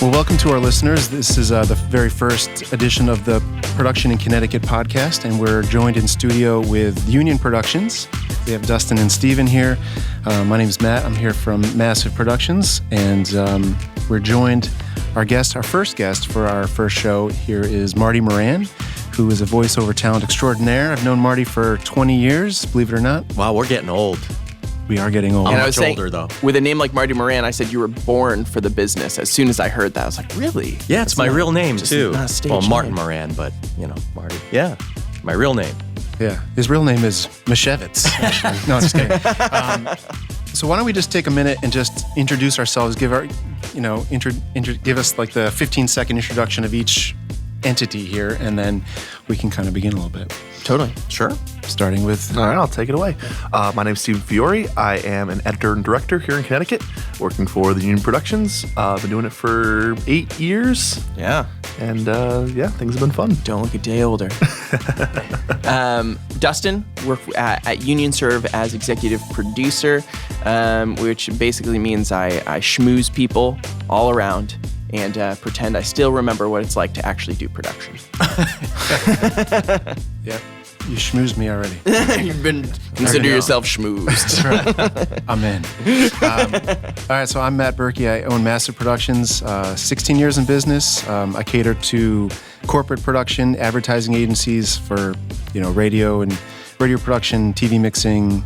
Well, welcome to our listeners. This is the very first edition of the Production in Connecticut podcast, and we're joined in studio with Union Productions. We have Dustin and Steven here. My name is Matt. I'm here from Massive Productions, and we're joined, our first guest for our first show here is Marty Moran, who is a voiceover talent extraordinaire. I've known Marty for 20 years, believe it or not. Wow, we're getting old. We are getting old. And I'm much older, though. With a name like Marty Moran, I said you were born for the business. As soon as I heard that, I was like, really? Yeah, it's my real name, too. Not a stage Well, Martin name. Moran, but, Marty. Yeah, my real name. Yeah, his real name is Mashevitz. Actually. No, I'm just kidding. So why don't we just take a minute and just introduce ourselves, give our, give us like the 15-second introduction of each entity here, and then we can kind of begin a little bit. Totally. Sure. Starting with... All right, I'll take it away. My name's Steven Fiore. I am an editor and director here in Connecticut, working for the Union Productions. I've been doing it for 8 years. Yeah. And things have been fun. Don't look a day older. Dustin, work at Union, serve as executive producer, which basically means I schmooze people all around and pretend I still remember what it's like to actually do production. Yeah, you schmoozed me already. You've been consider yourself schmoozed. I'm in. All right, so I'm Matt Berkey. I own Massive Productions, 16 years in business. I cater to corporate production, advertising agencies for, radio and radio production, TV mixing,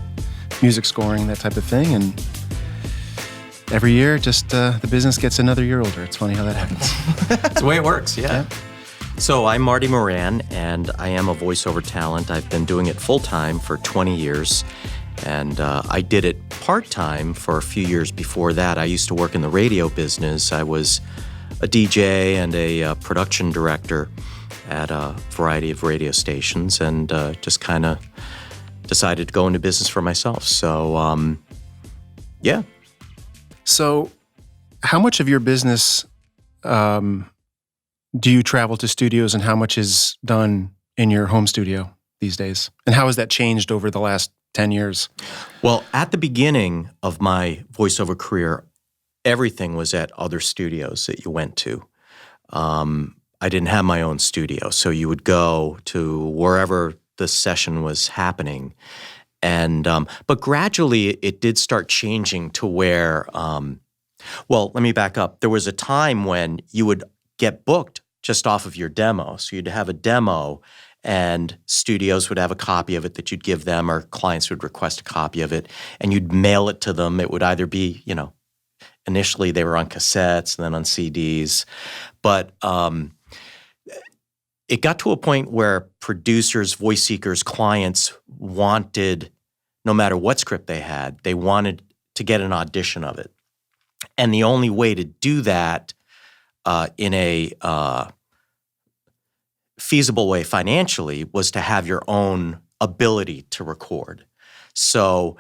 music scoring, that type of thing. And every year, just the business gets another year older. It's funny how that happens. That's the way it works, yeah. So I'm Marty Moran, and I am a voiceover talent. I've been doing it full-time for 20 years, and I did it part-time for a few years before that. I used to work in the radio business. I was a DJ and a production director at a variety of radio stations, and just kind of decided to go into business for myself. So, yeah. So how much of your business do you travel to studios, and how much is done in your home studio these days? And how has that changed over the last 10 years? Well, at the beginning of my voiceover career, everything was at other studios that you went to. I didn't have my own studio, so you would go to wherever the session was happening. And but gradually it did start changing to where, well, let me back up. There was a time when you would get booked just off of your demo. So you'd have a demo and studios would have a copy of it that you'd give them, or clients would request a copy of it, and you'd mail it to them. It would either be, initially they were on cassettes and then on CDs. But it got to a point where producers, voice seekers, clients wanted, no matter what script they had, they wanted to get an audition of it. And the only way to do that in a feasible way financially was to have your own ability to record. So,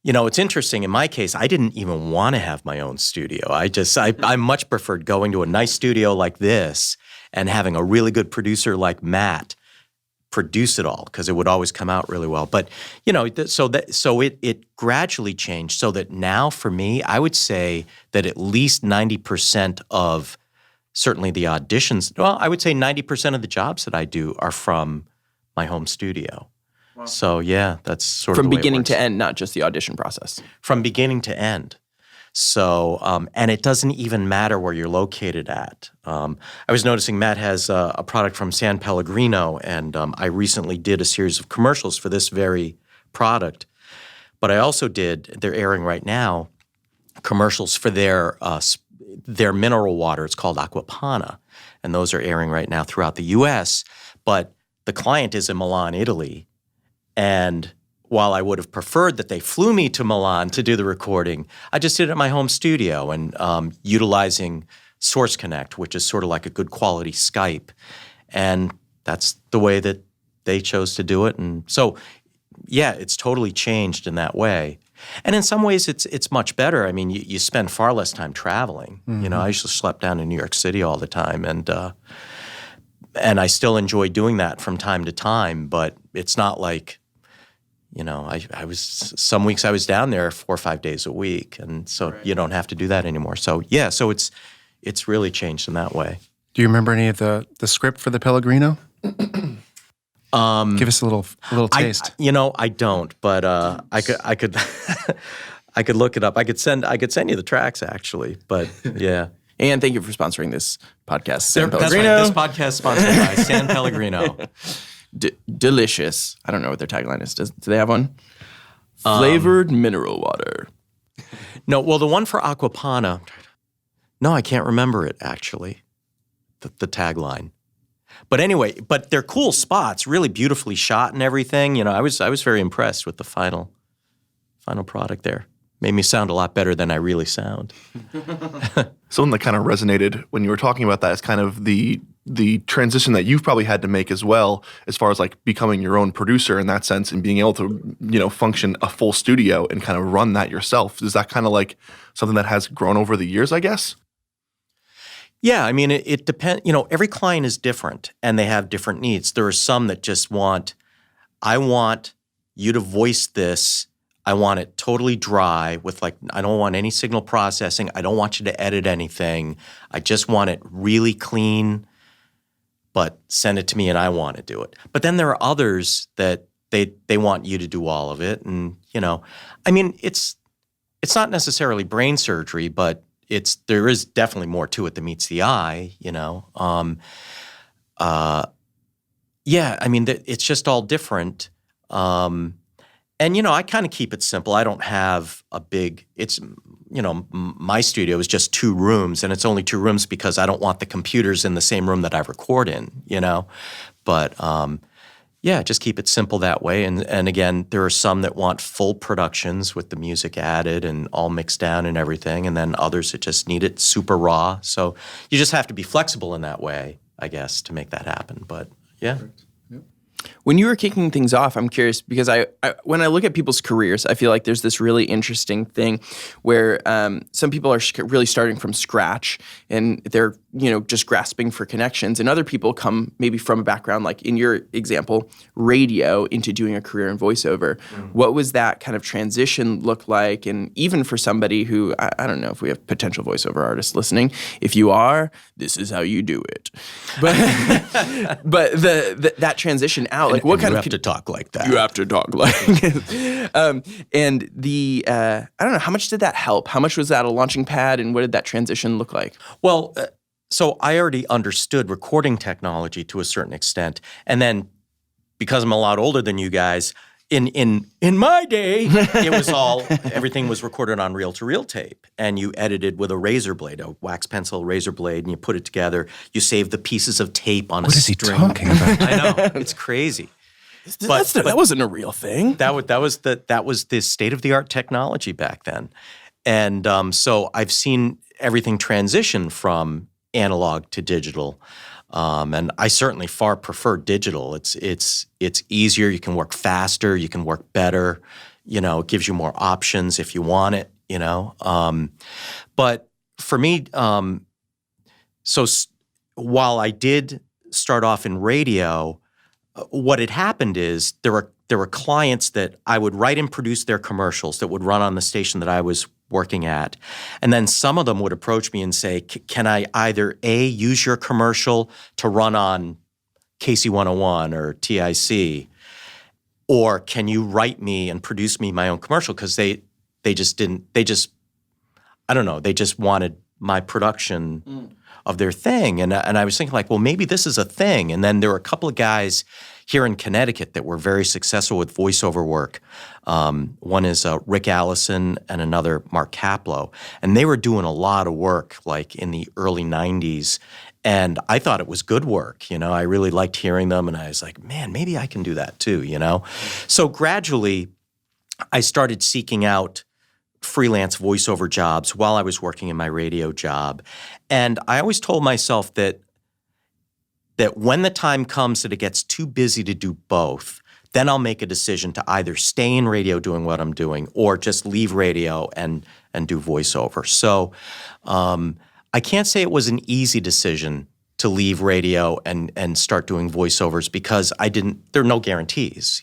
it's interesting. In my case, I didn't even want to have my own studio. I much preferred going to a nice studio like this and having a really good producer like Matt produce it all, because it would always come out really well. But, so it gradually changed so that now for me, I would say that at least 90% of certainly the auditions, well, I would say 90% of the jobs that I do are from my home studio. Wow. So yeah, that's sort of from the way beginning it works. to end, not just the audition process. From beginning to end. So, and it doesn't even matter where you're located at. I was noticing Matt has a product from San Pellegrino, and I recently did a series of commercials for this very product. But I also they're airing right now, commercials for their mineral water. It's called Aquapana, and those are airing right now throughout the U.S., but the client is in Milan, Italy, and while I would have preferred that they flew me to Milan to do the recording, I just did it at my home studio and utilizing Source Connect, which is sort of like a good quality Skype. And that's the way that they chose to do it. And so, yeah, it's totally changed in that way. And in some ways, it's much better. I mean, you spend far less time traveling. Mm-hmm. I used to schlep down in New York City all the time, and I still enjoy doing that from time to time. But it's not like, I was some weeks I was down there 4 or 5 days a week, and so right. You don't have to do that anymore. So yeah, so it's it's really changed in that way. Do you remember any of the script for the Pellegrino? Give us a little taste. I don't, but I could I could look it up. I could send you the tracks actually, but yeah. And thank you for sponsoring this podcast, San That's Pellegrino. right. This podcast sponsored by San Pellegrino. Delicious. I don't know what their tagline is. Do they have one? Flavored mineral water. No, well, the one for Aquapana. No, I can't remember it actually. The tagline. But anyway, they're cool spots, really beautifully shot and everything. I was very impressed with the final product there. Made me sound a lot better than I really sound. Something that kind of resonated when you were talking about that is kind of the transition that you've probably had to make as well, as far as like becoming your own producer in that sense and being able to, function a full studio and kind of run that yourself. Is that kind of like something that has grown over the years, I guess? Yeah, I mean, it depends. Every client is different and they have different needs. There are some that just I want you to voice this. I want it totally dry with I don't want any signal processing. I don't want you to edit anything. I just want it really clean, but send it to me and I want to do it. But then there are others that they want you to do all of it. And, I mean, it's not necessarily brain surgery, but there is definitely more to it than meets the eye, Yeah, I mean, it's just all different. And, I kind of keep it simple. I don't have a big, my studio is just 2 rooms, and it's only 2 rooms because I don't want the computers in the same room that I record in, But, yeah, just keep it simple that way. And again, there are some that want full productions with the music added and all mixed down and everything, and then others that just need it super raw. So you just have to be flexible in that way, I guess, to make that happen. But, yeah. Perfect. When you were kicking things off, I'm curious because I when I look at people's careers, I feel like there's this really interesting thing where some people are really starting from scratch and they're just grasping for connections, and other people come maybe from a background like in your example, radio into doing a career in voiceover. Mm. What was that kind of transition look like? And even for somebody who I don't know if we have potential voiceover artists listening, if you are, this is how you do it. But that transition out, like what kind of you have to talk like that. You have to talk like and the I don't know, how much did that help? How much was that a launching pad, and what did that transition look like? Well, so I already understood recording technology to a certain extent, and then because I'm a lot older than you guys, in my day, it was everything was recorded on reel-to-reel tape, and you edited with a razor blade, a wax pencil razor blade, and you put it together. You saved the pieces of tape on a string. What is he talking about? I know, it's crazy. That wasn't a real thing. That was the state-of-the-art technology back then, and so I've seen everything transition from analog to digital. And I certainly far prefer digital. It's easier. You can work faster. You can work better. It gives you more options if you want it. But for me, while I did start off in radio, what had happened is there were clients that I would write and produce their commercials that would run on the station that I was working at. And then some of them would approach me and say, can I either A, use your commercial to run on KC101 or TIC, or can you write me and produce me my own commercial? Because they just wanted my production of their thing. And I was thinking well, maybe this is a thing. And then there were a couple of guys here in Connecticut that were very successful with voiceover work. One is Rick Allison and another Mark Kaplow. And they were doing a lot of work in the early 90s. And I thought it was good work. I really liked hearing them. And I was like, man, maybe I can do that too, So gradually, I started seeking out freelance voiceover jobs while I was working in my radio job. And I always told myself that when the time comes that it gets too busy to do both, then I'll make a decision to either stay in radio doing what I'm doing or just leave radio and do voiceover. So I can't say it was an easy decision to leave radio and start doing voiceovers because there are no guarantees,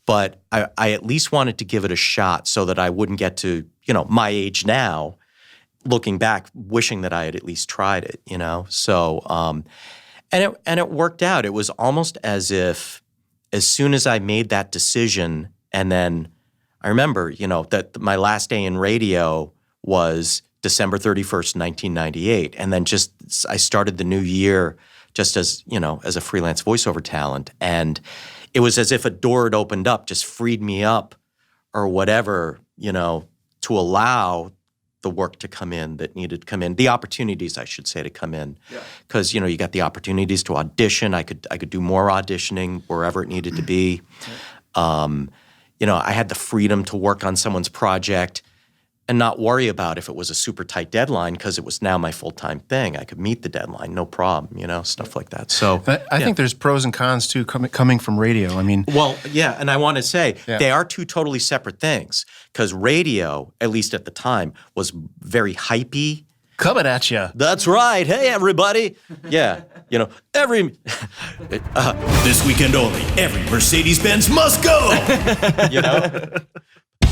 But I at least wanted to give it a shot so that I wouldn't get to, my age now looking back, wishing that I had at least tried it, So, and it worked out. It was almost as if as soon as I made that decision, and then I remember, that my last day in radio was December 31st, 1998. And then I started the new year just as a freelance voiceover talent. And it was as if a door had opened up, just freed me up or whatever, to allow the work to come in that needed to come in, the opportunities, I should say, to come in. Because, you got the opportunities to audition. I could do more auditioning wherever it needed to be. I had the freedom to work on someone's project and not worry about if it was a super tight deadline because it was now my full-time thing. I could meet the deadline, no problem, stuff like that. So I think there's pros and cons too coming from radio. I mean, well, yeah, and I want to say they are two totally separate things because radio, at least at the time, was very hypey. Coming at you. That's right. Hey, everybody. Yeah, every this weekend only, every Mercedes-Benz must go.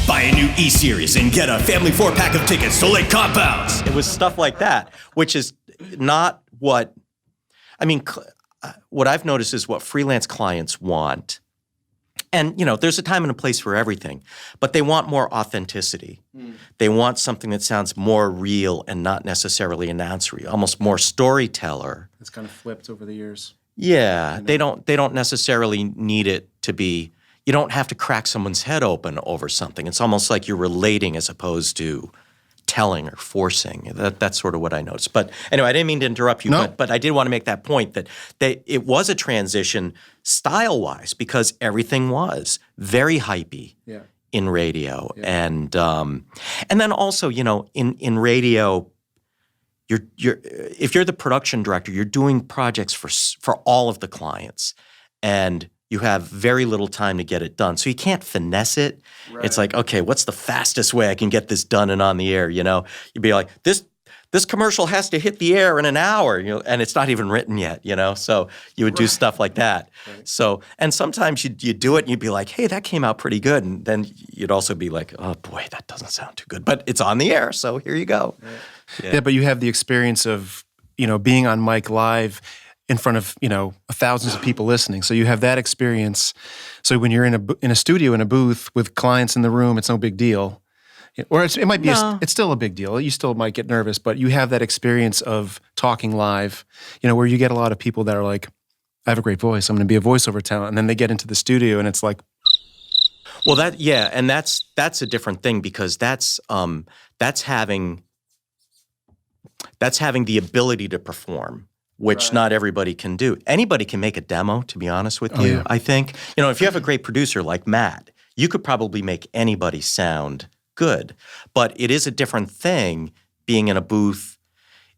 Buy a new E-Series and get a family 4-pack of tickets to Lake Compounds. It was stuff like that, which is not what I've noticed is what freelance clients want. And, there's a time and a place for everything, but they want more authenticity. They want something that sounds more real and not necessarily announcery, almost more storyteller. It's kind of flipped over the years. Yeah, they don't necessarily need it to be. You don't have to crack someone's head open over something. It's almost like you're relating as opposed to telling or forcing. That's sort of what I noticed. But anyway, I didn't mean to interrupt you, but I did want to make that point that it was a transition style-wise because everything was very hypey in radio. Yeah. And then also, in radio, if you're the production director, you're doing projects for all of the clients. And you have very little time to get it done. So you can't finesse it. Right. It's like, okay, what's the fastest way I can get this done and on the air, You'd be like, this commercial has to hit the air in an hour, and it's not even written yet, So you would do stuff like that. Right. So, and sometimes you do it and you'd be like, hey, that came out pretty good. And then you'd also be like, oh boy, that doesn't sound too good. But it's on the air, so here you go. Right. Yeah, but you have the experience of, being on mic live in front of, thousands of people listening. So you have that experience. So when you're in a studio, in a booth with clients in the room, it's no big deal. Or it might be, it's still a big deal. You still might get nervous, but you have that experience of talking live, where you get a lot of people that are like, I have a great voice, I'm going to be a voiceover talent. And then they get into the studio and it's like. Well, and that's a different thing because that's having the ability to perform, which not everybody can do. Anybody can make a demo, to be honest with you, I think. If you have a great producer like Matt, you could probably make anybody sound good. But it is a different thing being in a booth.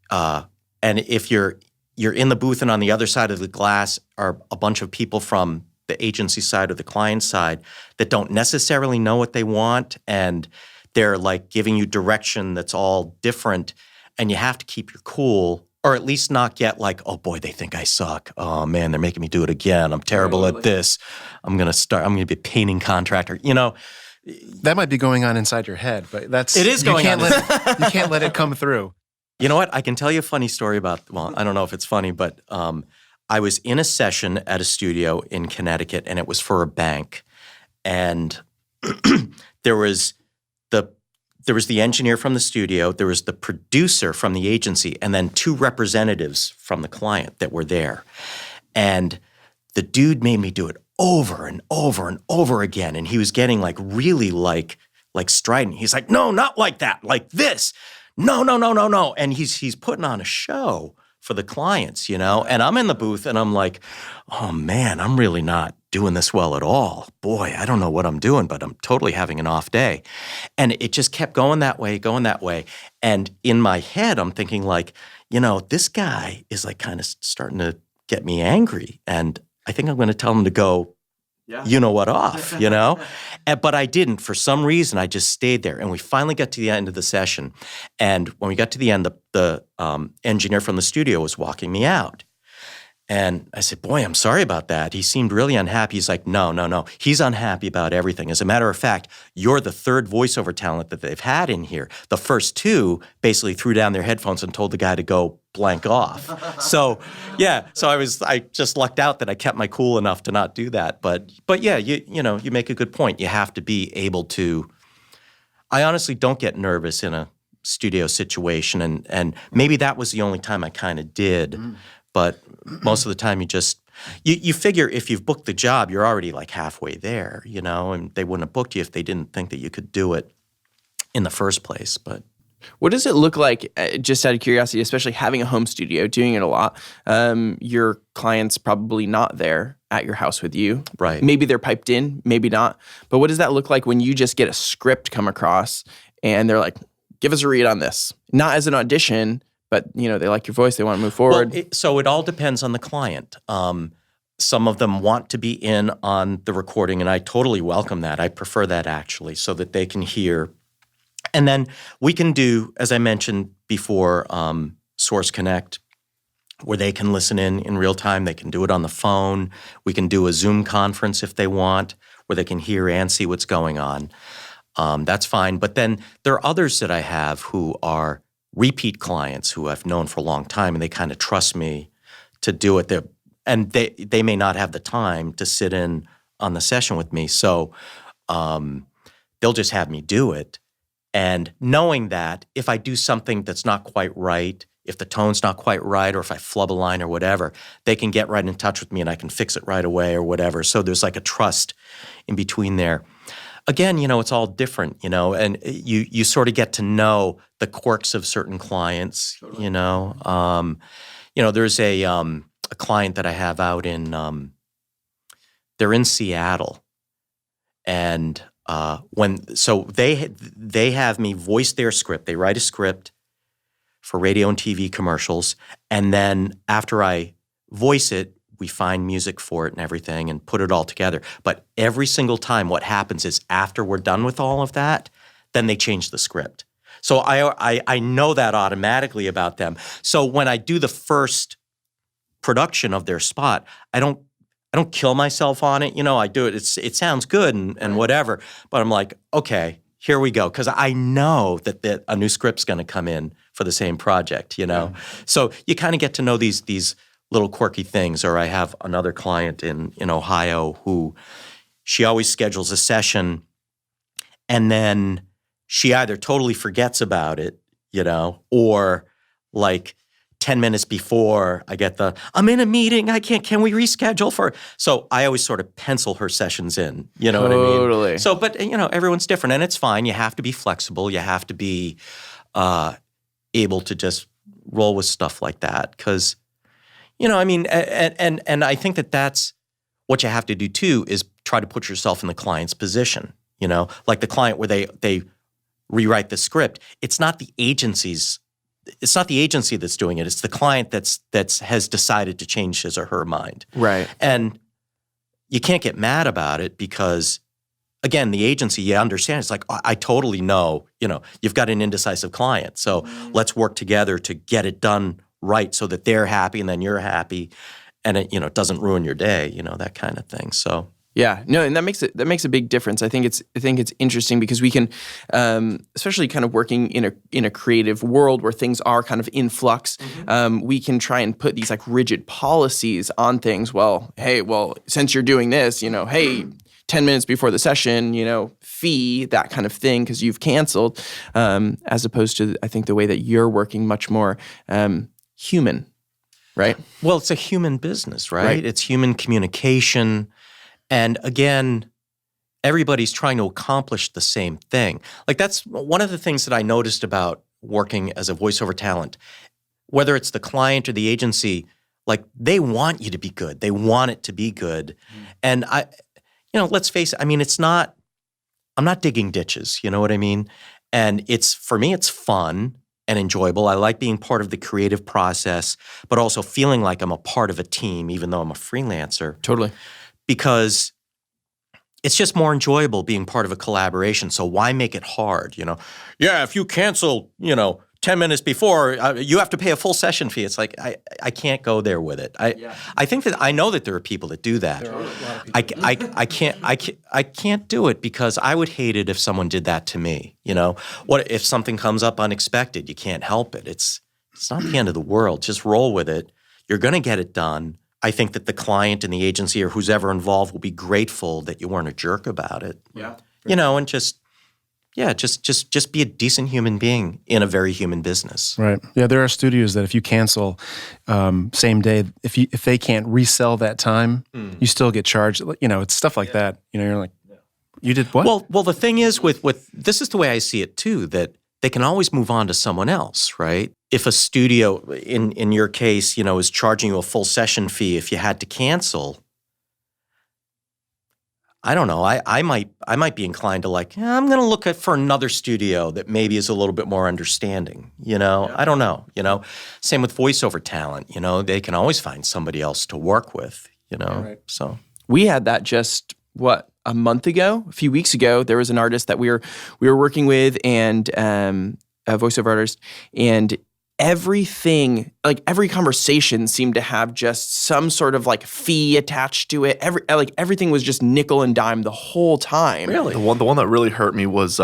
And if you're in the booth and on the other side of the glass are a bunch of people from the agency side or the client side that don't necessarily know what they want, and they're like giving you direction that's all different, and you have to keep your cool. Or at least not get like, oh boy, they think I suck. Oh man, they're making me do it again. I'm terrible at this. I'm going to be a painting contractor. That might be going on inside your head, but it is going on. You can't let it come through. You know what? I can tell you a funny story about, I don't know if it's funny, but I was in a session at a studio in Connecticut and it was for a bank. And there was the engineer from the studio, there was the producer from the agency, and then two representatives from the client that were there. And the dude made me do it over and over and over again. And he was getting like really like strident. He's like, no, not like that, like this. No. And he's putting on a show for the clients, And I'm in the booth and I'm like, oh man, I'm really not doing this well at all. Boy, I don't know what I'm doing, but I'm totally having an off day. And it just kept going that way. And in my head, I'm thinking like, this guy is like kind of starting to get me angry. And I think I'm going to tell him to go, off, But I didn't. For some reason, I just stayed there. And we finally got to the end of the session. And when we got to the end, the engineer from the studio was walking me out. And I said, boy, I'm sorry about that. He seemed really unhappy. He's like, no. He's unhappy about everything. As a matter of fact, you're the third voiceover talent that they've had in here. The first two basically threw down their headphones and told the guy to go blank off. So I just lucked out that I kept my cool enough to not do that. But yeah, you make a good point. You have to be able to. I honestly don't get nervous in a studio situation, and maybe that was the only time I kind of did. But most of the time you figure if you've booked the job, you're already like halfway there, and they wouldn't have booked you if they didn't think that you could do it in the first place. But what does it look like, just out of curiosity, especially having a home studio, doing it a lot? Your client's probably not there at your house with you. Right. Maybe they're piped in, maybe not. But what does that look like when you just get a script come across and they're like, give us a read on this? Not as an audition, but they like your voice, they want to move forward. Well, so it all depends on the client. Some of them want to be in on the recording, and I totally welcome that. I prefer that actually, so that they can hear. And then we can do, as I mentioned before, Source Connect, where they can listen in real time. They can do it on the phone. We can do a Zoom conference if they want, where they can hear and see what's going on. That's fine. But then there are others that I have who are repeat clients who I've known for a long time, and they kind of trust me to do it. And they may not have the time to sit in on the session with me, so they'll just have me do it. And knowing that if I do something that's not quite right, if the tone's not quite right, or if I flub a line or whatever, they can get right in touch with me and I can fix it right away or whatever. So there's like a trust in between there. Again, it's all different, and you sort of get to know the quirks of certain clients, Totally. There's a client that I have out in, they're in Seattle, and they have me voice their script. They write a script for radio and TV commercials, and then after I voice it, we find music for it and everything and put it all together. But every single time what happens is after we're done with all of that, then they change the script. So I know that automatically about them. So when I do the first production of their spot, I don't kill myself on it. I do it. It sounds good and whatever. But I'm like, okay, here we go. Because I know that a new script's going to come in for the same project, Yeah. So you kind of get to know these little quirky things. Or I have another client in Ohio who she always schedules a session and then she either totally forgets about it, or like 10 minutes before I get I'm in a meeting, can we reschedule for, so I always sort of pencil her sessions in, what I mean? Totally. So, but everyone's different and it's fine. You have to be flexible. You have to be able to just roll with stuff like that. Cause and I think that's what you have to do too, is try to put yourself in the client's position, like the client where they rewrite the script. It's not the agency that's doing it. It's the client that's has decided to change his or her mind. Right. And you can't get mad about it because, again, the agency, you understand, it's like, I totally know, you've got an indecisive client. So let's work together to get it done right so that they're happy and then you're happy and it doesn't ruin your day, that kind of thing. So yeah, no, and that makes a big difference. I think it's interesting because we can, especially kind of working in a creative world where things are kind of in flux, we can try and put these like rigid policies on things. Well, hey, since you're doing this, hey, 10 minutes before the session, fee, that kind of thing, because you've canceled, as opposed to, I think, the way that you're working much more human, right? Well, it's a human business, right? It's human communication. And again, everybody's trying to accomplish the same thing. Like that's one of the things that I noticed about working as a voiceover talent, whether it's the client or the agency, like they want you to be good. They want it to be good. And let's face it, I'm not digging ditches, you know what I mean? And for me, it's fun and enjoyable. I like being part of the creative process, but also feeling like I'm a part of a team, even though I'm a freelancer. Totally. Because it's just more enjoyable being part of a collaboration. So why make it hard, Yeah, if you cancel, 10 minutes before, you have to pay a full session fee. It's like, I can't go there with it. I think that I know that there are people that do that. There are a lot of people I can't do it because I would hate it if someone did that to me. You know, what if something comes up unexpected? You can't help it. It's not the end of the world. Just roll with it. You're going to get it done. I think that the client and the agency or who's ever involved will be grateful that you weren't a jerk about it. Yeah. You know, and just be a decent human being in a very human business. Right. Yeah, there are studios that if you cancel same day, if they can't resell that time, you still get charged. You know, it's stuff like that. You know, you're like, you did what? Well, the thing is with this is the way I see it too, that they can always move on to someone else, right? If a studio, in your case, you know, is charging you a full session fee if you had to cancel, I don't know. I might be inclined to like, I'm going to look for another studio that maybe is a little bit more understanding. You know, I don't know. You know, same with voiceover talent. You know, they can always find somebody else to work with. You know, right. So We had that just a month ago, a few weeks ago. There was an artist that we were working with, and a voiceover artist, and everything, like every conversation seemed to have just some sort of like fee attached to it. Everything was just nickel and dime the whole time. really, The one that really hurt me was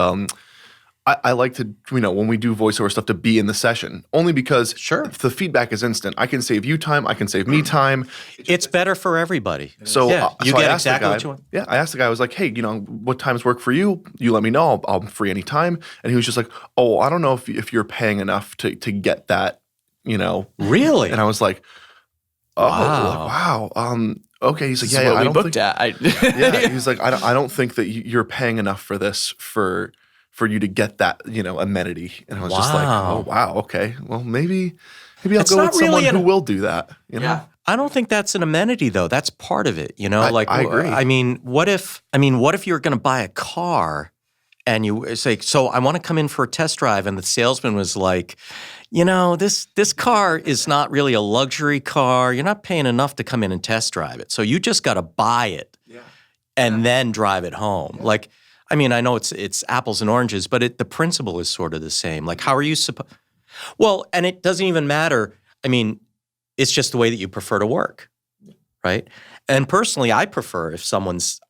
I like to, you know, when we do voiceover stuff, to be in the session, only because Sure. if the feedback is instant. I can save you time. I can save me time. it's better for everybody. So, yeah, you so I get asked the exactly guy, what you want. Yeah, I asked the guy. I was like, "Hey, you know, what times work for you? You let me know. I'm free anytime." And he was just like, "Oh, I don't know if you're paying enough to get that, you know." Really? And I was like, "Oh, Wow. wow. Okay." He's like, This is "Yeah, what I we don't booked think." at. Yeah, he's like, I don't think that you're paying enough for this for you to get that, you know, amenity." And I was just like, Wow. "Oh, wow. Okay. Well, maybe I'll It's go not with someone really who will do that." You know? Yeah. I don't think that's an amenity though. That's part of it, you know? I agree. I mean, what if you're going to buy a car and you say, "So I want to come in for a test drive," and the salesman was like, "You know, this car is not really a luxury car. You're not paying enough to come in and test drive it. So you just got to buy it and then drive it home." Like, I mean, I know it's apples and oranges, but the principle is sort of the same. Like, how are you supposed? Well, and it doesn't even matter. I mean, it's just the way that you prefer to work, right? And personally, I prefer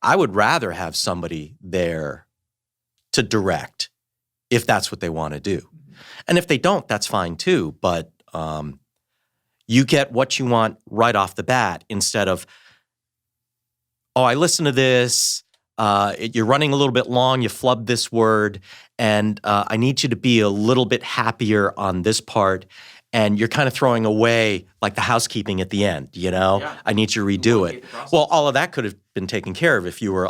I would rather have somebody there to direct if that's what they want to do. And if they don't, that's fine too. But you get what you want right off the bat instead of, "Oh, I listened to this. You're running a little bit long. You flubbed this word. And I need you to be a little bit happier on this part." And you're kind of throwing away like the housekeeping at the end, you know? Yeah. I need you to redo it. Well, all of that could have been taken care of if you were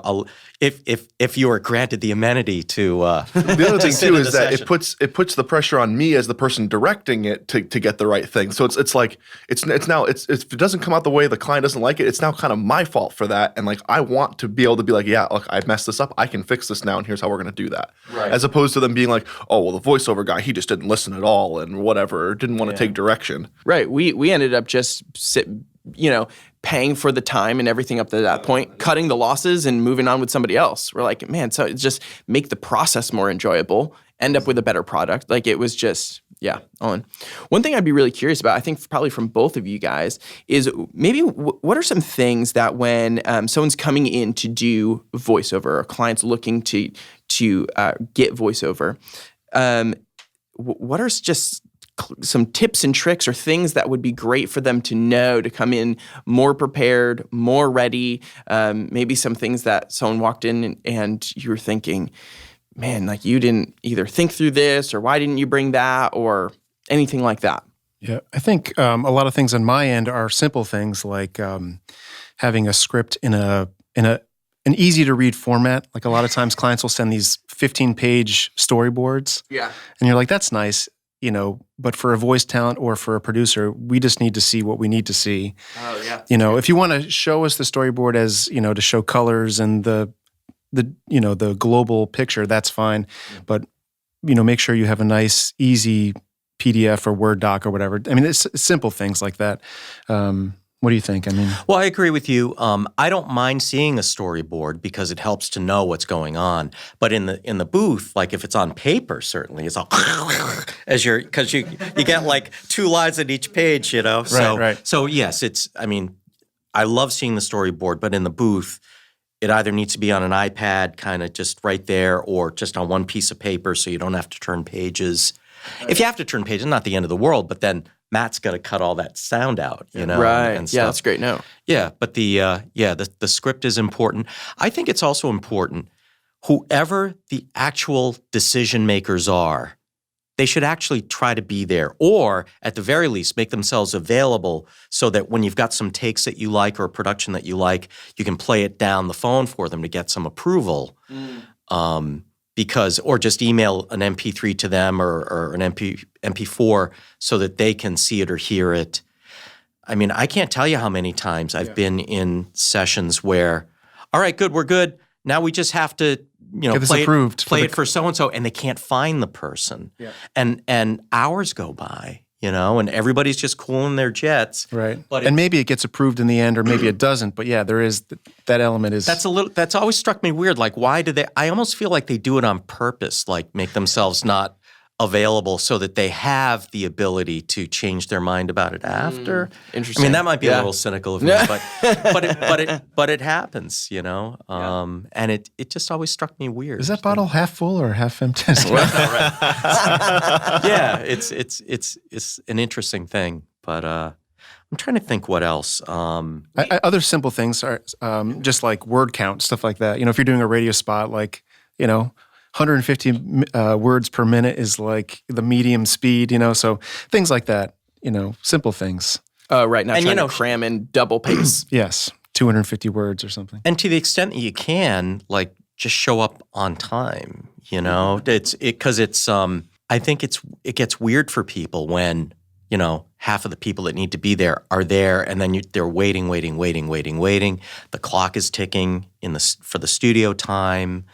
if you were granted the amenity to. The other thing sit too in is the that session. it puts the pressure on me as the person directing it to get the right thing. So it's like it's now if it doesn't come out the way the client doesn't like it, it's now kind of my fault for that. And like I want to be able to be like, "Yeah, look, I messed this up. I can fix this now, and here's how we're going to do that." Right. As opposed to them being like, "Oh, well, the voiceover guy, he just didn't listen at all and whatever, or didn't want to take direction." Right. We ended up just paying for the time and everything up to that point, cutting the losses and moving on with somebody else. We're like, man, so it's just make the process more enjoyable, end up with a better product. Like it was just, on. One thing I'd be really curious about, I think probably from both of you guys, is maybe what are some things that when someone's coming in to do voiceover or a client's looking to get voiceover, what are just some tips and tricks or things that would be great for them to know to come in more prepared, more ready? Maybe some things that someone walked in and you were thinking, man, like you didn't either think through this or why didn't you bring that or anything like that. Yeah, I think a lot of things on my end are simple things like having a script in an easy to read format. Like a lot of times clients will send these 15-page storyboards. Yeah. And you're like, that's nice. You know, but for a voice talent or for a producer, we just need to see what we need to see. Oh, yeah. You know, if you want to show us the storyboard as, you know, to show colors and the global picture, that's fine. But, you know, make sure you have a nice, easy PDF or Word doc or whatever. I mean, it's simple things like that. What do you think? I mean, Well, I agree with you. I don't mind seeing a storyboard because it helps to know what's going on. But in the booth, like if it's on paper, certainly it's all because you get like 2 lines on each page, So, Right. So yes, I love seeing the storyboard, but in the booth, it either needs to be on an iPad, kind of just right there, or just on one piece of paper, so you don't have to turn pages. If you have to turn pages, not the end of the world, but then Matt's got to cut all that sound out, Right. and Yeah, stuff. that's great. No. Yeah, but the script is important. I think it's also important, whoever the actual decision makers are, they should actually try to be there, or at the very least make themselves available so that when you've got some takes that you like or a production that you like, you can play it down the phone for them to get some approval. Or just email an MP3 to them or an MP4 so that they can see it or hear it. I mean, I can't tell you how many times I've been in sessions where, all right, good, we're good. Now we just have to, Get this play approved it for so-and-so, and they can't find the person. Yeah. And hours go by, and everybody's just cooling their jets. right. But And maybe it gets approved in the end, or maybe it doesn't. But yeah, there is that element is. That's always struck me weird. Like, why do they? I almost feel like they do it on purpose, like make themselves not available so that they have the ability to change their mind about it after. Interesting. I mean, that might be a Yeah. little cynical of me, but it happens, And it just always struck me weird. Is that bottle half full or half empty? Yeah, it's an interesting thing, but I'm trying to think what else. Other simple things are just like word count, stuff like that. If you're doing a radio spot, like, 150 words per minute is like the medium speed, so things like that, simple things. Right. Not And, trying to cram in double pace. Yes, 250 words or something. And to the extent that you can, like, just show up on time. I think it gets weird for people when half of the people that need to be there are there, and then they're waiting. The clock is ticking for the studio time.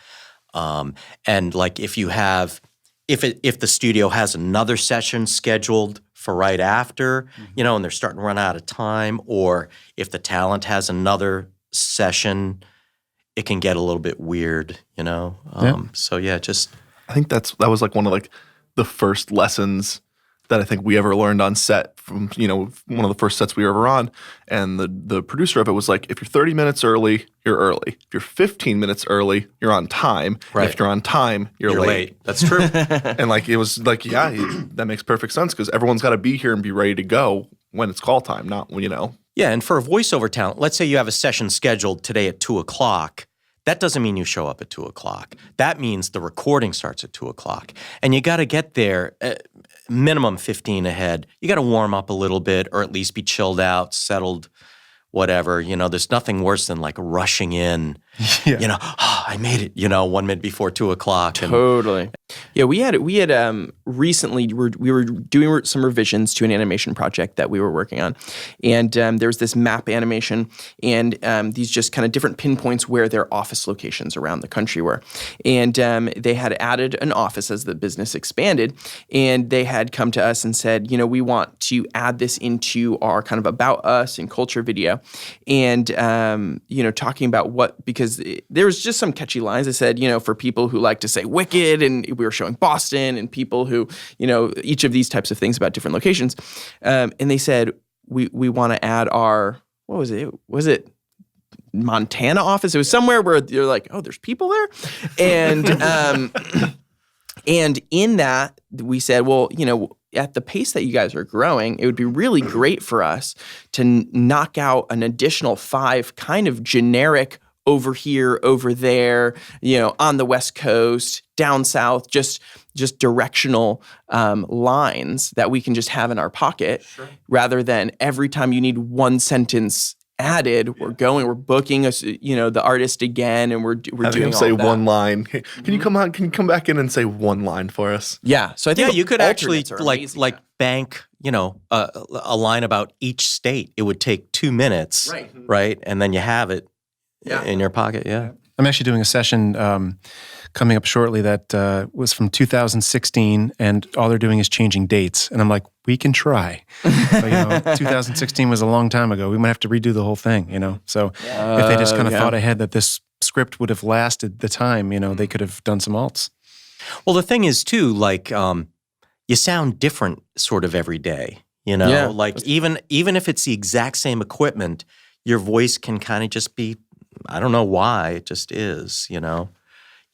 And like if the studio has another session scheduled for right after, and they're starting to run out of time, or if the talent has another session, it can get a little bit weird, So I think that was like one of like the first lessons that I think we ever learned on set from, one of the first sets we were ever on. And the producer of it was like, if you're 30 minutes early, you're early. If you're 15 minutes early, you're on time. Right. If you're on time, you're late. That's true. And like, it was like, yeah, that makes perfect sense because everyone's got to be here and be ready to go when it's call time, not when, Yeah, and for a voiceover talent, let's say you have a session scheduled today at 2:00. That doesn't mean you show up at 2:00. That means the recording starts at 2:00. And you got to get there minimum 15 ahead. You got to warm up a little bit, or at least be chilled out, settled, whatever. There's nothing worse than like rushing in. Yeah. I made it, 1 minute before 2:00. And Totally. Yeah, we had recently we were doing some revisions to an animation project that we were working on, and there was this map animation, and these just kind of different pinpoints where their office locations around the country were, and they had added an office as the business expanded, and they had come to us and said, we want to add this into our kind of about us and culture video, and talking about because there was just some catchy lines. I said, for people who like to say wicked, and we were showing Boston, and people who, each of these types of things about different locations. And they said, we want to add our, what was it? Was it Montana office? It was somewhere where you're like, oh, there's people there. And, and in that, we said, well, at the pace that you guys are growing, it would be really great for us to knock out an additional 5 kind of generic over here, over there, on the West Coast, down south, just directional lines that we can just have in our pocket, rather than every time you need one sentence added, we're booking the artist again, and we're Having doing him all say that. one line. Hey, can you come back in and say one line for us? Yeah, so I think you could actually alternates are amazing. like bank, a line about each state. It would take 2 minutes, right? And then you have it in your pocket. Yeah. I'm actually doing a session coming up shortly that was from 2016, and all they're doing is changing dates. And I'm like, we can try. But, 2016 was a long time ago. We might have to redo the whole thing, So if they just kind of thought ahead that this script would have lasted the time, they could have done some alts. Well, the thing is, too, you sound different sort of every day, Yeah. Even if it's the exact same equipment, your voice can kind of just be, I don't know why, it just is,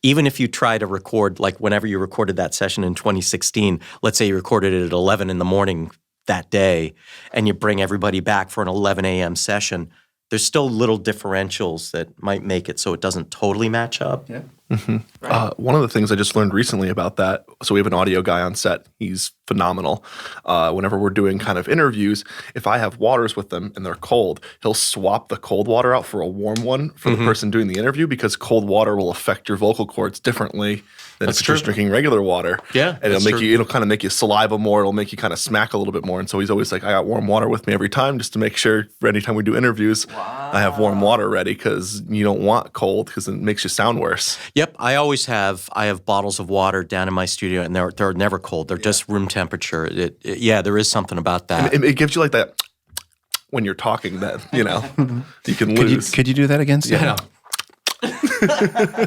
Even if you try to record, whenever you recorded that session in 2016, let's say you recorded it at 11 in the morning that day, and you bring everybody back for an 11 a.m. session, there's still little differentials that might make it so it doesn't totally match up. Yeah. Mm-hmm. Right. One of the things I just learned recently about that, so we have an audio guy on set. He's phenomenal. Whenever we're doing kind of interviews, if I have waters with them and they're cold, he'll swap the cold water out for a warm one for the person doing the interview, because cold water will affect your vocal cords differently than if you're just drinking regular water. Yeah, and it'll kind of make you saliva more. It'll make you kind of smack a little bit more. And so he's always like, I got warm water with me every time, just to make sure for any time we do interviews, I have warm water ready, because you don't want cold, because it makes you sound worse. Yep, I have bottles of water down in my studio, and they're never cold. They're just room temperature. There is something about that. It gives you like that when you're talking that, you can lose. Could you do that again, Steve? Yeah.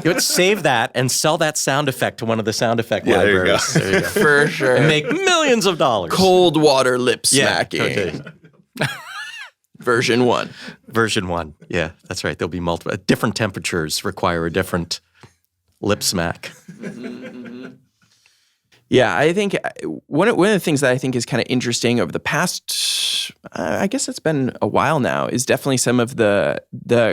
You would save that and sell that sound effect to one of the sound effect libraries. There you go. For sure. And make millions of dollars. Cold water lip smacking. Okay. Version 1. Version 1. Yeah, that's right. There'll be multiple. Different temperatures require a different lip smack. Yeah, I think one of the things that I think is kind of interesting over the past, I guess it's been a while now, is definitely some of the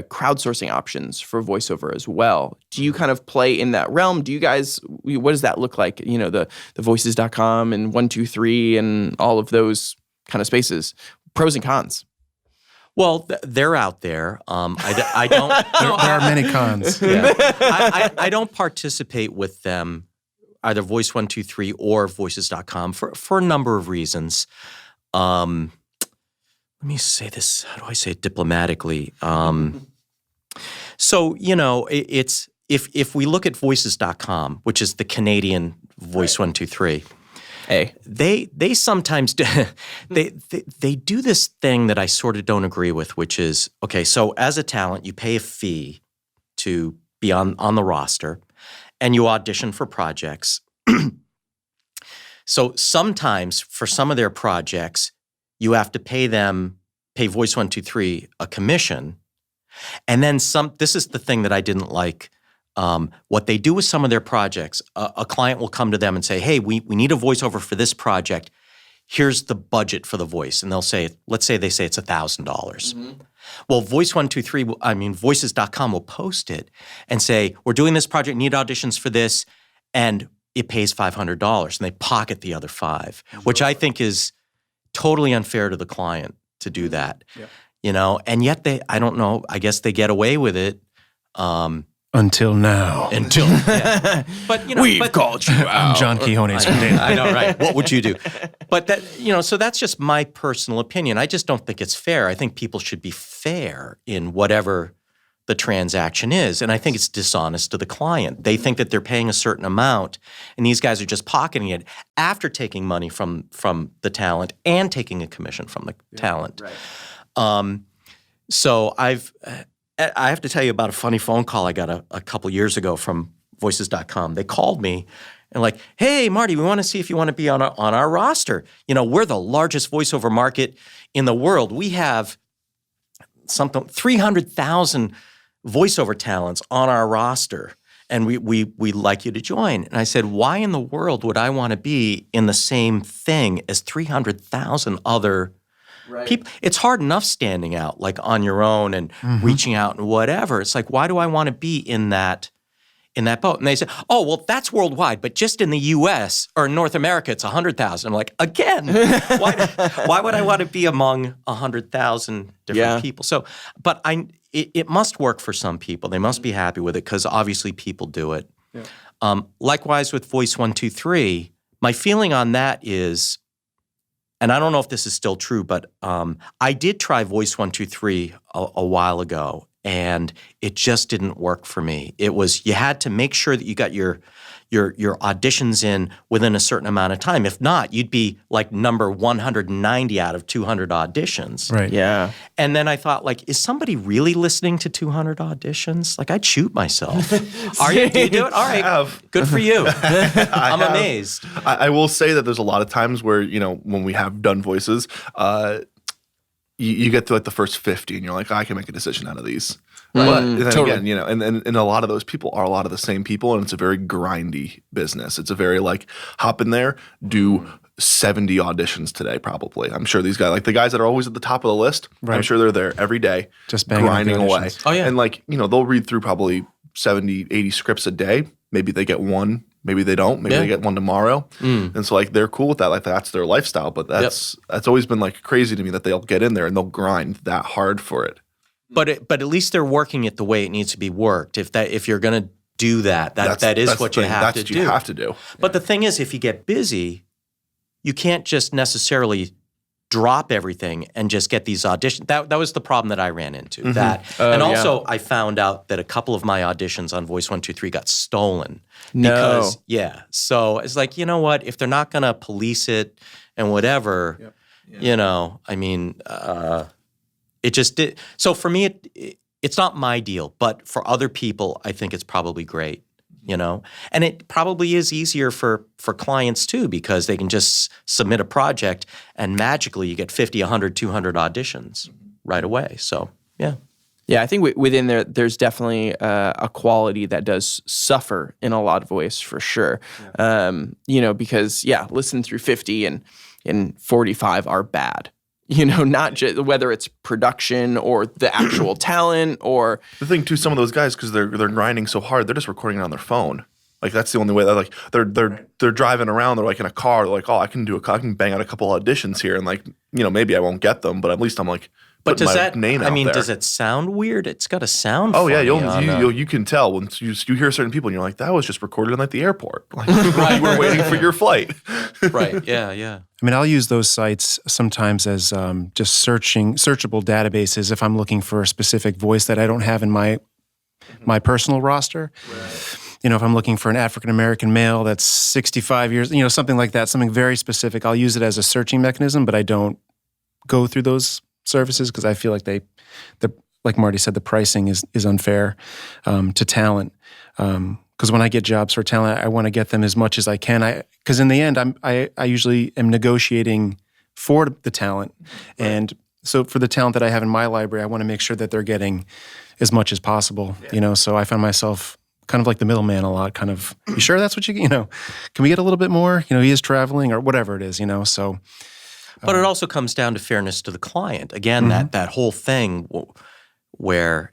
crowdsourcing options for voiceover as well. Do you kind of play in that realm? Do you guys, what does that look like? The voices.com and 123 and all of those kind of spaces. Pros and cons. Well, they're out there. I don't. There are many cons. Yeah. I don't participate with them, either Voice123 or Voices.com, for a number of reasons. Let me say this. How do I say it diplomatically? It's if we look at Voices.com, which is the Canadian Voice123. Hey, they sometimes do, they do this thing that I sort of don't agree with, which is, okay, so as a talent, you pay a fee to be on the roster, and you audition for projects. So sometimes for some of their projects, you have to pay Voice123 a commission, and then this is the thing that I didn't like. What they do with some of their projects, a client will come to them and say, hey, we need a voiceover for this project. Here's the budget for the voice. And they'll say, let's say they say it's $1,000. Mm-hmm. Well, Voices.com will post it and say, we're doing this project, need auditions for this, and it pays $500. And they pocket the other $5, which I think is totally unfair to the client to do that. Yep. And yet I don't know, I guess they get away with it. Until now. But we've called you out. I'm John Quixone's I know, right? What would you do? But that, so that's just my personal opinion. I just don't think it's fair. I think people should be fair in whatever the transaction is, and I think it's dishonest to the client. They think that they're paying a certain amount, and these guys are just pocketing it after taking money from the talent and taking a commission from the talent. Right. So I have to tell you about a funny phone call I got a couple years ago from Voices.com. They called me and like, hey, Marty, we want to see if you want to be on our roster. We're the largest voiceover market in the world. We have 300,000 voiceover talents on our roster, and we'd like you to join. And I said, why in the world would I want to be in the same thing as 300,000 other people? It's hard enough standing out like on your own and reaching out and whatever. It's like, why do I want to be in that boat? And they say, oh, well, that's worldwide, but just in the U.S. or North America, it's 100,000. I'm like, again, why would I want to be among 100,000 different people? So, but it must work for some people. They must be happy with it because obviously people do it. Yeah. Likewise with Voice123, my feeling on that is, and I don't know if this is still true, but I did try Voice123 a while ago, and it just didn't work for me. It was, you had to make sure that you got your auditions in within a certain amount of time. If not, you'd be like number 190 out of 200 auditions. Right. Yeah. And then I thought, like, is somebody really listening to 200 auditions? Like, I'd shoot myself. Are you? Do you do it? All right. Good for you. I'm amazed. I will say that there's a lot of times where, when we have done voices, you get to like the first 50 and you're like, I can make a decision out of these. But then totally. again, and a lot of those people are a lot of the same people, and it's a very grindy business. It's a very like hop in there, do 70 auditions today probably. I'm sure these guys, like the guys that are always at the top of the list, I'm sure they're there every day, just banging grinding away. Oh yeah. And like, they'll read through probably 70, 80 scripts a day. Maybe they get one, maybe they don't. Maybe they get one tomorrow. And so like they're cool with that. Like that's their lifestyle. But that's always been like crazy to me that they'll get in there and they'll grind that hard for it. But at least they're working it the way it needs to be worked. If you're going to do that is what you have to do. That's what you have to do. But the thing is, if you get busy, you can't just necessarily drop everything and just get these auditions. That was the problem that I ran into. I found out that a couple of my auditions on Voice 123 got stolen. No. Because, so it's like, you know what? If they're not going to police it and whatever, it just did. So for me, it's not my deal. But for other people, I think it's probably great. And it probably is easier for clients too, because they can just submit a project and magically you get 50, 100, 200 auditions right away. So, yeah. Yeah, I think within there's definitely a quality that does suffer in a lot of voice for sure. Yeah. Because, listen through 50 and 45 are bad. Not just whether it's production or the actual talent or the thing too. Some of those guys, because they're grinding so hard, they're just recording it on their phone. Like that's the only way. That like they're driving around. They're like in a car. They're like, I can bang out a couple auditions here, and like maybe I won't get them, but at least I'm like. But does my name out there. Does it sound weird? It's got to sound. Oh funny yeah, you can tell when you hear certain people, and you're like, that was just recorded in like the airport. Like you were waiting for your flight. Right. Yeah. I'll use those sites sometimes as just searchable databases if I'm looking for a specific voice that I don't have in my personal roster. Right. If I'm looking for an African-American male that's 65 years, something like that, something very specific, I'll use it as a searching mechanism, but I don't go through those services because I feel like like Marty said, the pricing is unfair to talent. Because when I get jobs for talent, I want to get them as much as I can. Because in the end, I usually am negotiating for the talent, and so for the talent that I have in my library, I want to make sure that they're getting as much as possible. So I find myself kind of like the middleman a lot. Kind of, you sure that's what you can we get a little bit more? He is traveling or whatever it is. So. But it also comes down to fairness to the client. Again, that whole thing where,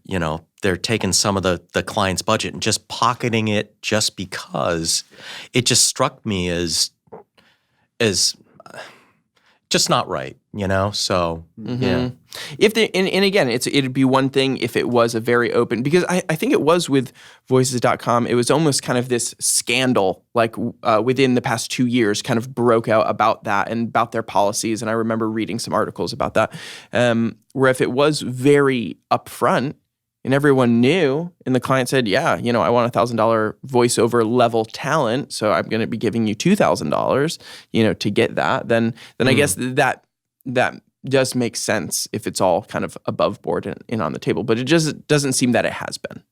they're taking some of the client's budget and just pocketing it just because it just struck me as just not right, So, yeah. If and again, it'd be one thing if it was a very open, because I think it was with Voices.com, it was almost kind of this scandal, like within the past 2 years kind of broke out about that and about their policies. And I remember reading some articles about that, where if it was very upfront and everyone knew and the client said, I want $1,000 voiceover level talent, so I'm going to be giving you $2,000, to get that, then I guess that does make sense if it's all kind of above board and on the table. But it just doesn't seem that it has been.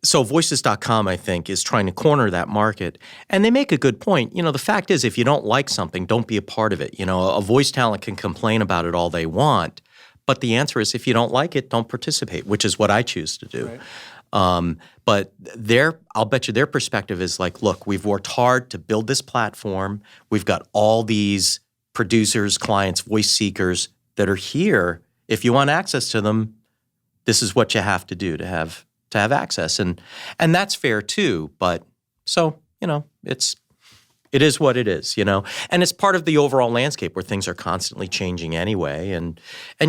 So Voices.com, I think, is trying to corner that market. And they make a good point. The fact is, if you don't like something, don't be a part of it. A voice talent can complain about it all they want. But the answer is, if you don't like it, don't participate, which is what I choose to do. Right. But I'll bet you their perspective is like, look, we've worked hard to build this platform. We've got all these producers, clients, voice seekers that are here. If you want access to them, this is what you have to do to have access. And that's fair too. But so, it is what it is, And it's part of the overall landscape where things are constantly changing anyway. And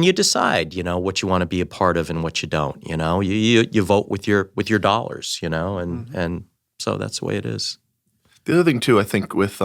you decide, what you want to be a part of and what you don't, You vote with your dollars, and so that's the way it is. The other thing too, I think with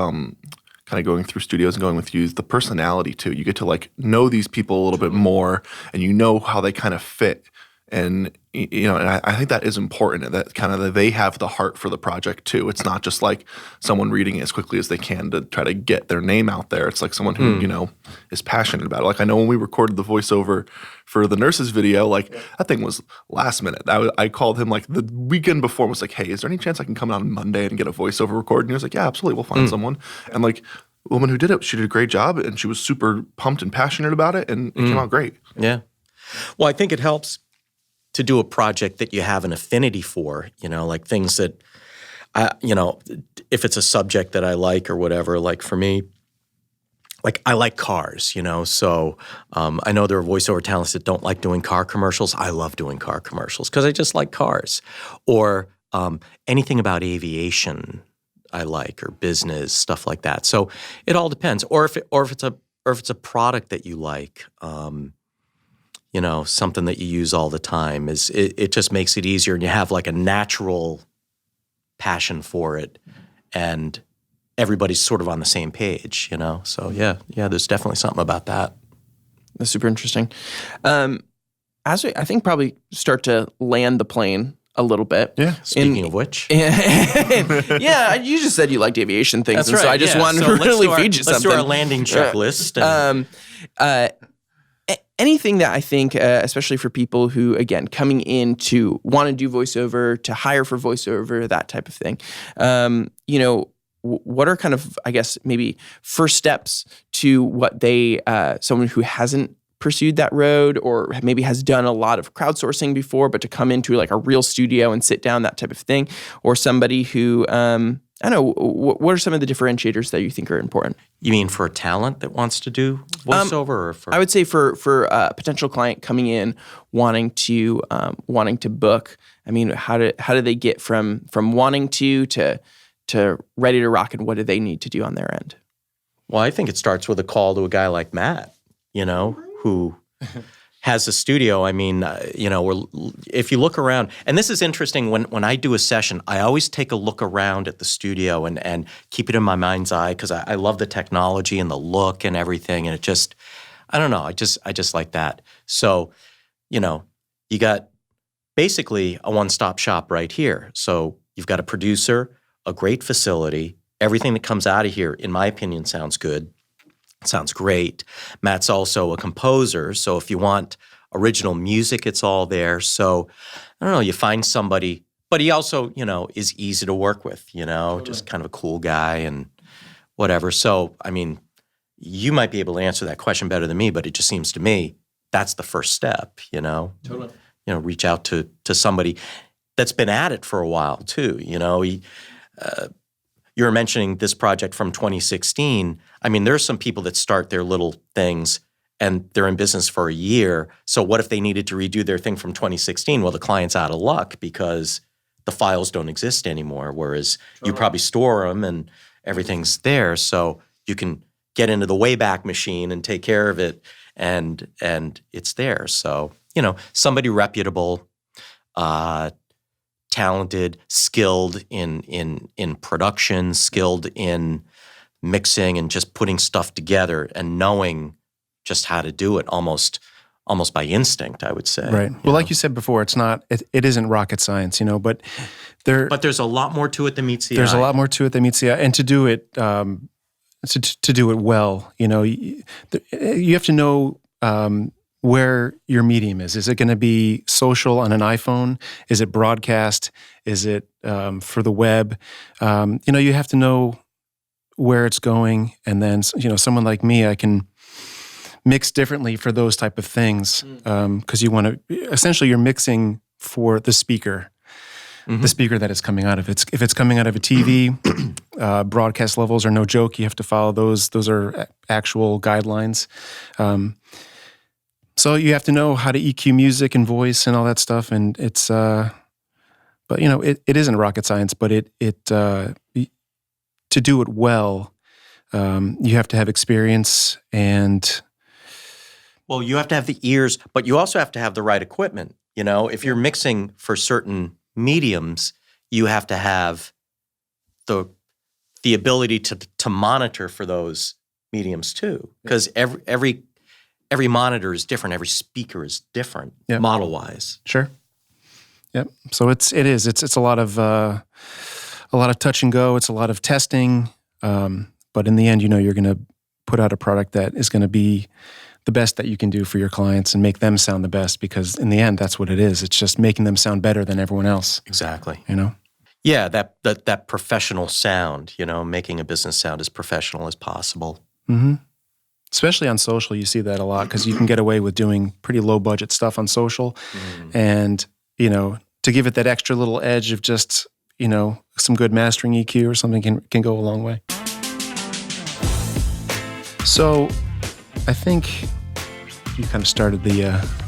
kind of going through studios and going with you is the personality too. You get to like know these people a little bit more, and how they kind of fit And and I think that is important, that kind of that they have the heart for the project too. It's not just like someone reading it as quickly as they can to try to get their name out there. It's like someone who is passionate about it. Like I know when we recorded the voiceover for the nurses video, like that thing was last minute. I called him like the weekend before and was like, hey, is there any chance I can come on Monday and get a voiceover recorded? And he was like, yeah, absolutely, we'll find someone. And like the woman who did it, she did a great job, and she was super pumped and passionate about it, and it came out great. Yeah. Well, I think it helps to do a project that you have an affinity for, like things that, if it's a subject that I like or whatever, like for me, like I like cars, so I know there are voiceover talents that don't like doing car commercials. I love doing car commercials because I just like cars. Or anything about aviation I like, or business, stuff like that. So it all depends. Or if it's a product that you like, something that you use all the time, it just makes it easier, and you have like a natural passion for it, and everybody's sort of on the same page, So yeah, there's definitely something about that. That's super interesting. As we, I think, probably start to land the plane a little bit. Yeah. Speaking of which. Yeah, you just said you liked aviation things, That's and right. so I just wanted to really feed you something. Let's do our landing checklist. Anything that I think, especially for people who, again, coming in to want to do voiceover, to hire for voiceover, that type of thing, what are kind of, I guess, maybe first steps to what someone who hasn't pursued that road, or maybe has done a lot of crowdsourcing before, but to come into like a real studio and sit down, that type of thing, or somebody who, I don't know, what are some of the differentiators that you think are important? You mean for a talent that wants to do voiceover, or for? I would say for a potential client coming in wanting to book. I mean, how do they get from wanting to ready to rock, and what do they need to do on their end? Well, I think it starts with a call to a guy like Matt, who has a studio. I mean, if you look around, and this is interesting, when I do a session, I always take a look around at the studio and keep it in my mind's eye, because I love the technology and the look and everything, and it just, I don't know, I just like that. So, you got basically a one-stop shop right here. So you've got a producer, a great facility, everything that comes out of here, in my opinion, sounds good. Sounds great. Matt's also a composer, so if you want original music, it's all there. So, I don't know, you find somebody, but he also, is easy to work with, just kind of a cool guy and whatever. So, I mean, you might be able to answer that question better than me, but it just seems to me that's the first step, Totally. Reach out to somebody that's been at it for a while too, you were mentioning this project from 2016. I mean, there's some people that start their little things and they're in business for a year. So what if they needed to redo their thing from 2016? Well, the client's out of luck because the files don't exist anymore, whereas you probably store them and everything's there. So you can get into the Wayback Machine and take care of it, and it's there. So, somebody reputable, talented, skilled in production, skilled in mixing and just putting stuff together and knowing just how to do it almost by instinct, I would say. Right. Well, like you said before, it isn't rocket science, but there's a lot more to it than meets the eye. There's a lot more to it than meets the eye, and to do it to do it well, you have to know where your medium is. Is it going to be social on an iPhone? Is it broadcast? Is it for the web? You have to know where it's going, and then someone like me, I can mix differently for those type of things, because you want to essentially, you're mixing for the speaker. Mm-hmm. The speaker that it's coming out of. If it's coming out of a TV, broadcast levels are no joke. You have to follow those. Those are actual guidelines. So you have to know how to EQ music and voice and all that stuff. And it's, but it isn't rocket science. But to do it well, you have to have experience and. Well, you have to have the ears, but you also have to have the right equipment. If you're mixing for certain mediums, you have to have the ability to monitor for those mediums too, because every every monitor is different, every speaker is different, Yep. model-wise. Sure. Yep. So it's a lot of touch and go. It's a lot of testing. But in the end, you're going to put out a product that is going to be the best that you can do for your clients and make them sound the best, because in the end, that's what it is. It's just making them sound better than everyone else. Exactly. Yeah, that professional sound, making a business sound as professional as possible. Mm-hmm. Especially on social, you see that a lot because you can get away with doing pretty low budget stuff on social. And, to give it that extra little edge of just, some good mastering EQ or something can go a long way. So I think you kind of started the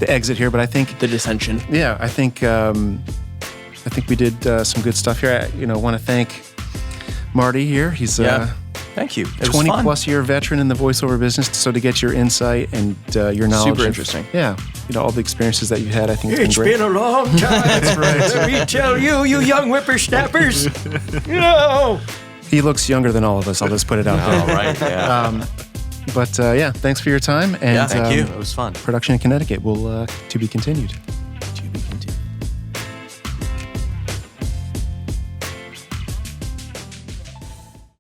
exit here, but I think The dissension. yeah, I think we did some good stuff here. I want to thank Marty here. He's Thank you. It was 20 fun. plus year veteran in the voiceover business. So to get your insight and your knowledge, Super interesting. Yeah, all the experiences that you've had, I think it's been great. a long time. That's right. Let me tell you, you young whippersnappers. He looks younger than all of us. I'll just put it out there. All right. Yeah. But thanks for your time. And Thank you. It was fun. Production in Connecticut will to be continued.